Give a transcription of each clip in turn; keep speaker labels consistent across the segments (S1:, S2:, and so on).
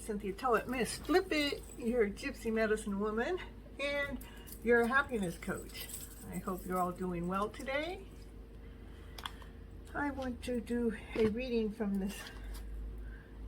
S1: Cynthia Toet, Miss Flip It, your Gypsy medicine woman, and your happiness coach. I hope you're all doing well today. I want to do a reading from this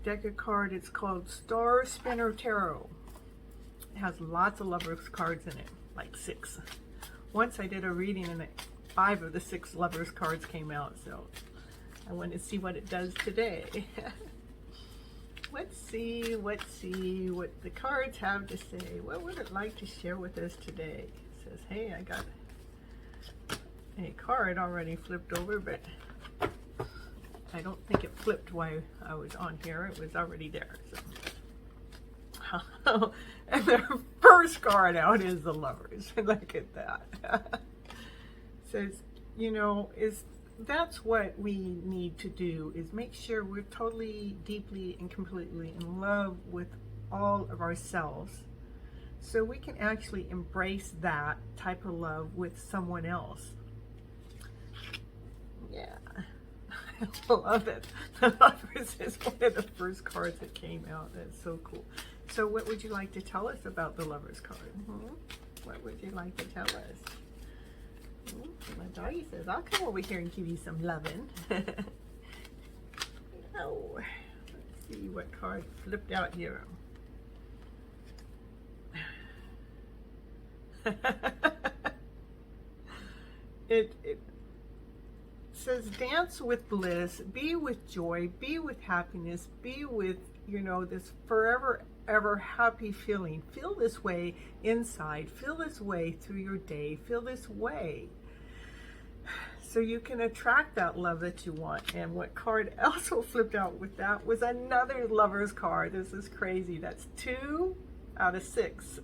S1: deck of cards. It's called Star Spinner Tarot. It has lots of lovers cards in it, like 6. Once I did a reading and 5 of the 6 lovers cards came out, so I want to see what it does today. Let's see what the cards have to say. What would it like to share with us today? It says, hey, I got a card already flipped over, but I don't think it flipped while I was on here. It was already there. So. And the first card out is the Lovers. Look at that. Says, you know, that's what we need to do, is make sure we're totally, deeply, and completely in love with all of ourselves, so we can actually embrace that type of love with someone else. Yeah. I love it. The Lovers is one of the first cards that came out. That's so cool. So what would you like to tell us about the Lovers card? What would you like to tell us? My doggy says, I'll come over here and give you some loving. Oh, let's see what card flipped out here. It says, dance with bliss, be with joy, be with happiness, be with, you know, this forever ever happy feeling. Feel this way inside, feel this way through your day, feel this way so you can attract that love that you want. And what card also flipped out with that was another Lovers card. This is crazy. That's 2 out of 6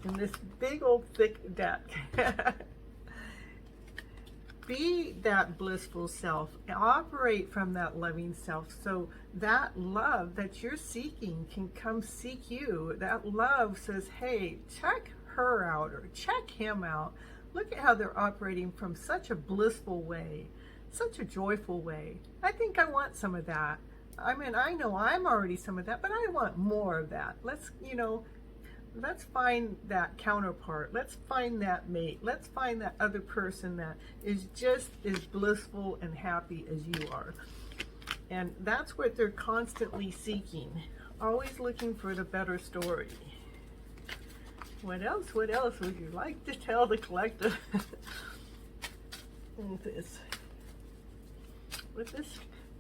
S1: in this big old thick deck. Be that blissful self, operate from that loving self, so that love that you're seeking can come seek you. That love says, hey, check her out or check him out. Look at how they're operating from such a blissful way, such a joyful way. I think I want some of that. I mean, I know I'm already some of that, but I want more of that. Let's, you know, let's find that counterpart. Let's find that mate. Let's find that other person that is just as blissful and happy as you are. And that's what they're constantly seeking. Always looking for the better story. What else would you like to tell the collective? With this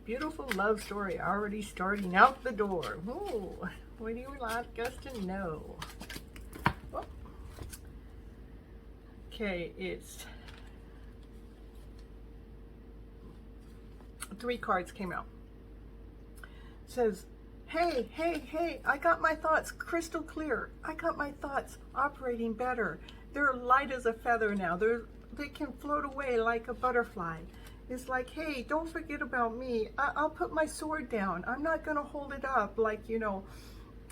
S1: beautiful love story already starting out the door. Ooh, what do you like us to know? Oh. Okay, it's 3 cards came out. It says, hey, I got my thoughts crystal clear. I got my thoughts operating better. They're light as a feather now. They can float away like a butterfly. It's like, hey, don't forget about me. I'll put my sword down. I'm not going to hold it up like, you know,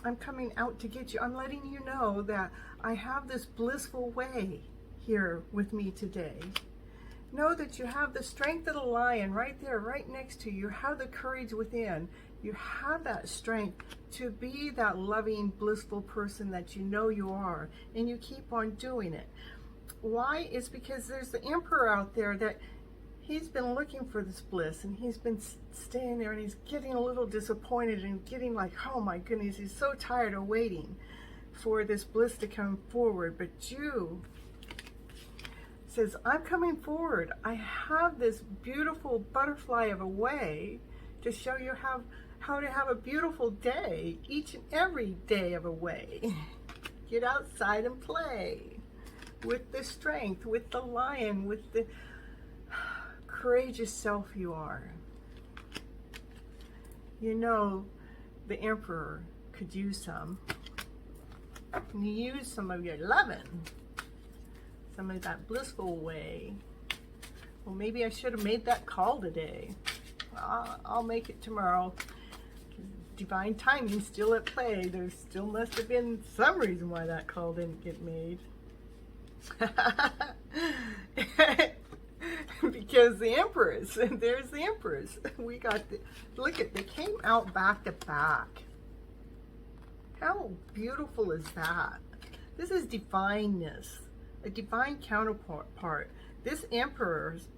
S1: I'm coming out to get you. I'm letting you know that I have this blissful way here with me today. Know that you have the strength of the lion right there, right next to you. You have the courage within. You have that strength to be that loving, blissful person that you know you are, and you keep on doing it. Why? It's because there's the Emperor out there that he's been looking for this bliss, and he's been staying there, and he's getting a little disappointed and getting like, oh my goodness, he's so tired of waiting for this bliss to come forward. But you says, I'm coming forward. I have this beautiful butterfly of a way to show you how to have a beautiful day, each and every day of a way. Get outside and play with the strength, with the lion, with the courageous self you are. You know, the Emperor could use some. Can you use some of your loving? Some of that blissful way. Well, maybe I should have made that call today. I'll make it tomorrow. Divine timing still at play. There still must have been some reason why that call didn't get made. Because the Empress, and there's the Empress. We got the, look at, they came out back to back. How beautiful is that? This is divineness, a divine counterpart. This empress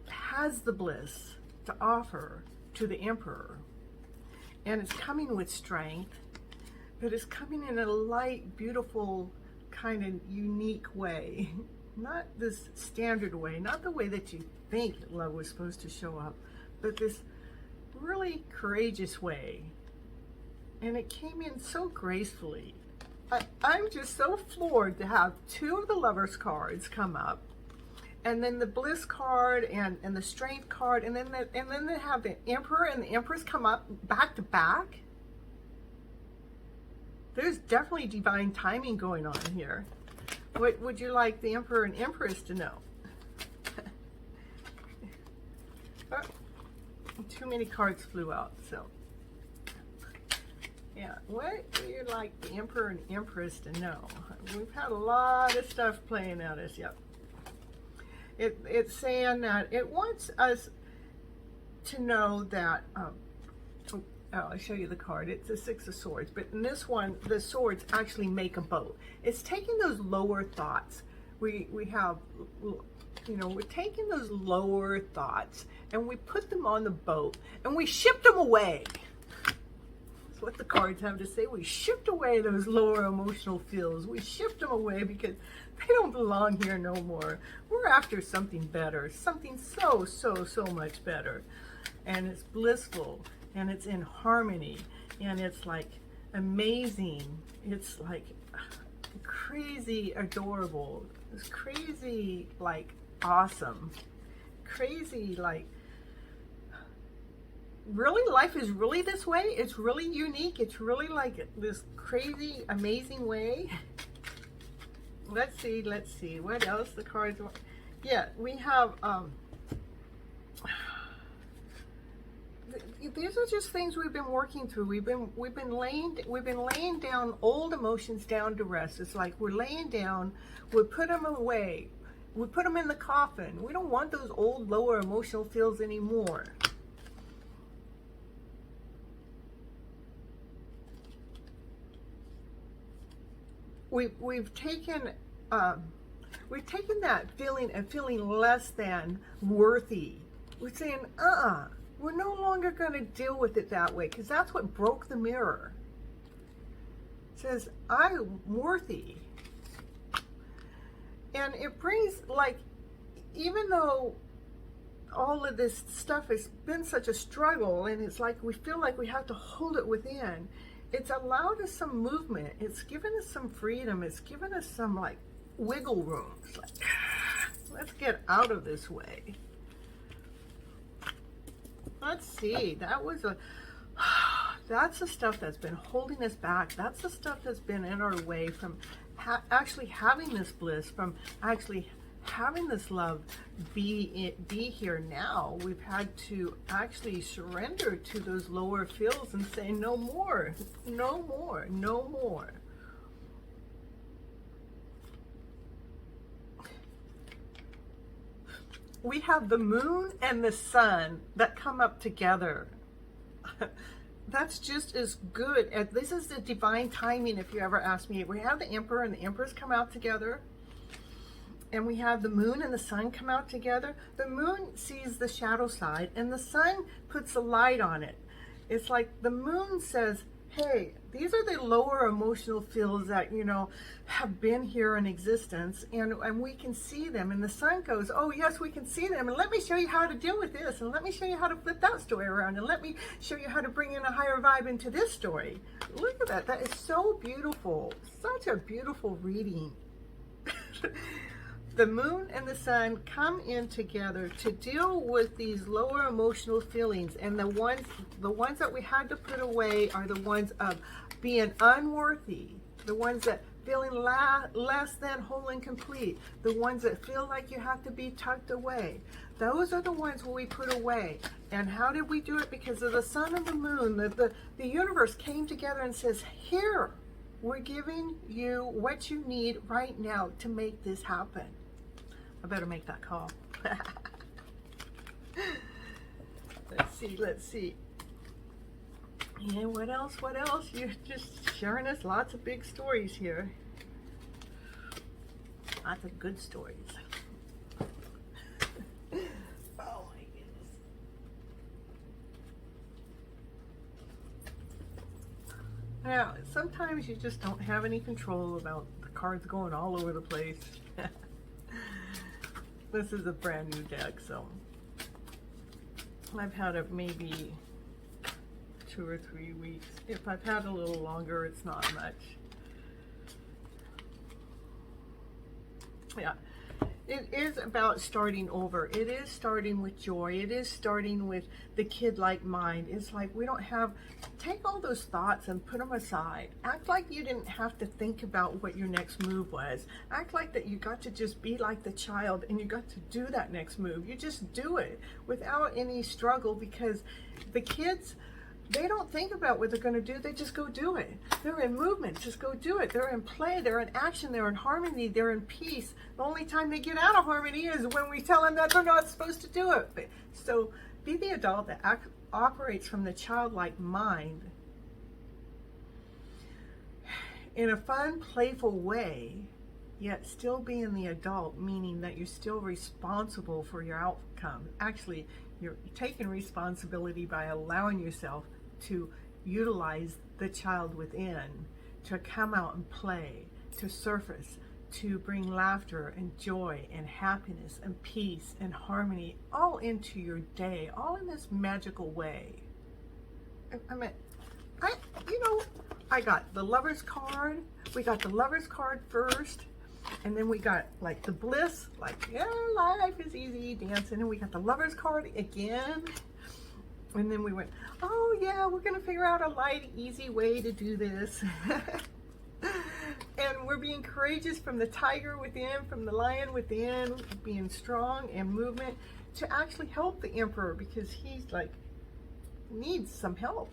S1: has the bliss to offer to the emperor. And it's coming with strength, but it's coming in a light, beautiful, kind of unique way. Not this standard way, not the way that you think love was supposed to show up, but this really courageous way. And it came in so gracefully. I'm just so floored to have two of the Lovers cards come up, and then the Bliss card and the Strength card, and then they have the Emperor and the Empress come up back to back. There's definitely divine timing going on here. What would you like the Emperor and Empress to know? Oh, too many cards flew out, so. Yeah, what do you like the Emperor and Empress to know? We've had a lot of stuff playing at us, yep. It's saying that it wants us to know that, I'll show you the card. It's the Six of Swords, but in this one, the swords actually make a boat. It's taking those lower thoughts. We have, you know, we're taking those lower thoughts and we put them on the boat and we ship them away. What the cards have to say. We shipped away those lower emotional feels. We shipped them away because they don't belong here no more. We're after something better, something so much better. And it's blissful, and it's in harmony, and it's like amazing. It's like crazy adorable. It's crazy like awesome. Crazy like, really, life is really this way? It's really unique. It's really like this crazy, amazing way. Let's see. What else the cards want? Yeah, we have, these are just things we've been working through. We've been laying down old emotions down to rest. It's like we're laying down, we put them away. We put them in the coffin. We don't want those old, lower emotional feels anymore. We've taken that feeling and feeling less than worthy. We're saying, we're no longer going to deal with it that way, because that's what broke the mirror. It says, I'm worthy. And it brings, like, even though all of this stuff has been such a struggle, and it's like we feel like we have to hold it within, it's allowed us some movement. It's given us some freedom. It's given us some like wiggle room. It's like, let's get out of this way. Let's see. That was that's the stuff that's been holding us back. That's the stuff that's been in our way from actually having this bliss, from actually having this love be here now. We've had to actually surrender to those lower feels and say no more, no more, no more. We have the moon and the sun that come up together. That's just as good. This is the divine timing, if you ever ask me. We have the Emperor and the Empress come out together. And we have the moon and the sun come out together. The moon sees the shadow side and the sun puts a light on it. It's like the moon says, hey, these are the lower emotional feels that, you know, have been here in existence, and we can see them. And the sun goes, oh yes, we can see them, and let me show you how to deal with this, and let me show you how to flip that story around, and let me show you how to bring in a higher vibe into this story. Look at that. That is so beautiful. Such a beautiful reading. The moon and the sun come in together to deal with these lower emotional feelings, and the ones that we had to put away are the ones of being unworthy, the ones that feeling less than whole and complete, the ones that feel like you have to be tucked away. Those are the ones we put away. And how did we do it? Because of the sun and the moon. The universe came together and says, here, we're giving you what you need right now to make this happen. I better make that call. Let's see. And what else? What else? You're just sharing us lots of big stories here. Lots of good stories. Oh my goodness. Now, sometimes you just don't have any control about the cards going all over the place. This is a brand new deck, so I've had it maybe 2 or 3 weeks. If I've had a little longer, it's not much. Yeah, it is about starting over. It is starting with joy. It is starting with the kid-like mind. It's like we don't have, take all those thoughts and put them aside. Act like you didn't have to think about what your next move was. Act like that you got to just be like the child and you got to do that next move. You just do it without any struggle, because the kids, they don't think about what they're going to do. They just go do it. They're in movement. Just go do it. They're in play. They're in action. They're in harmony. They're in peace. The only time they get out of harmony is when we tell them that they're not supposed to do it. So be the adult that operates from the childlike mind in a fun, playful way, yet still being the adult, meaning that you're still responsible for your outcome. Actually, you're taking responsibility by allowing yourself to utilize the child within, to come out and play, to surface, to bring laughter and joy and happiness and peace and harmony all into your day, all in this magical way. I mean, I got the Lover's card. We got the Lover's card first. And then we got like the bliss, like, yeah, life is easy, dancing. And we got the Lover's card again. And then we went, oh yeah, we're going to figure out a light, easy way to do this. And we're being courageous from the tiger within, from the lion within, being strong and movement to actually help the emperor, because he's like, needs some help.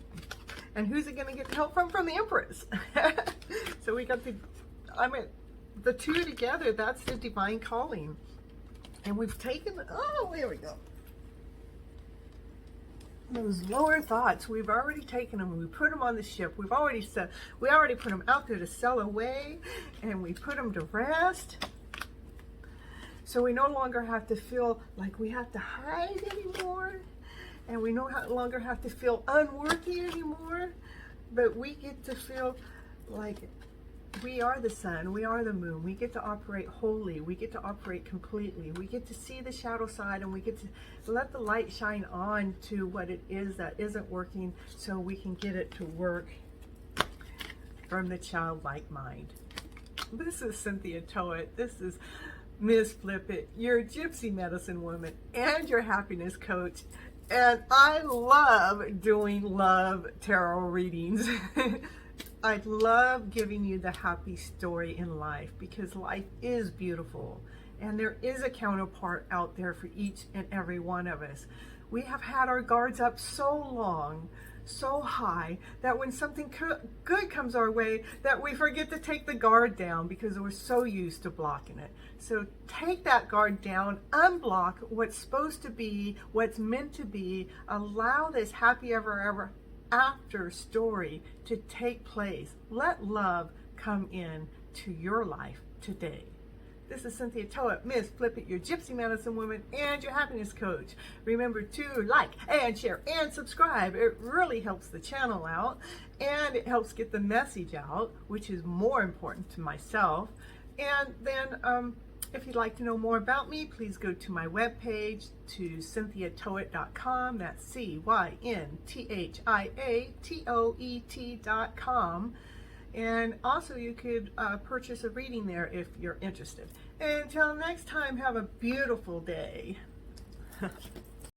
S1: And who's it going to get help from? From the Empress. So we got the two together, that's the divine calling. And we've taken, oh, here we go. Those lower thoughts, we've already taken them, we put them on the ship. We already put them out there to sail away, and we put them to rest. So we no longer have to feel like we have to hide anymore, and we no longer have to feel unworthy anymore, but we get to feel like we are the sun, we are the moon. We get to operate wholly, we get to operate completely. We get to see the shadow side, and we get to let the light shine on to what it is that isn't working, so we can get it to work from the childlike mind. This is Cynthia Toet. This is Ms. Flip It, your gypsy medicine woman and your happiness coach. And I love doing love tarot readings. I love giving you the happy story in life, because life is beautiful and there is a counterpart out there for each and every one of us. We have had our guards up so long, so high, that when something good comes our way, that we forget to take the guard down because we're so used to blocking it. So take that guard down, unblock what's supposed to be, what's meant to be, allow this happy ever after story to take place. Let love come in to your life today. This is Cynthia Toet, Miss Flip It, your gypsy medicine woman and your happiness coach. Remember to like and share and subscribe. It really helps the channel out, and it helps get the message out, which is more important to myself. And then if you'd like to know more about me, please go to my webpage, to cynthiatoet.com. That's CYNTHIATOET.com. And also you could purchase a reading there if you're interested. Until next time, have a beautiful day.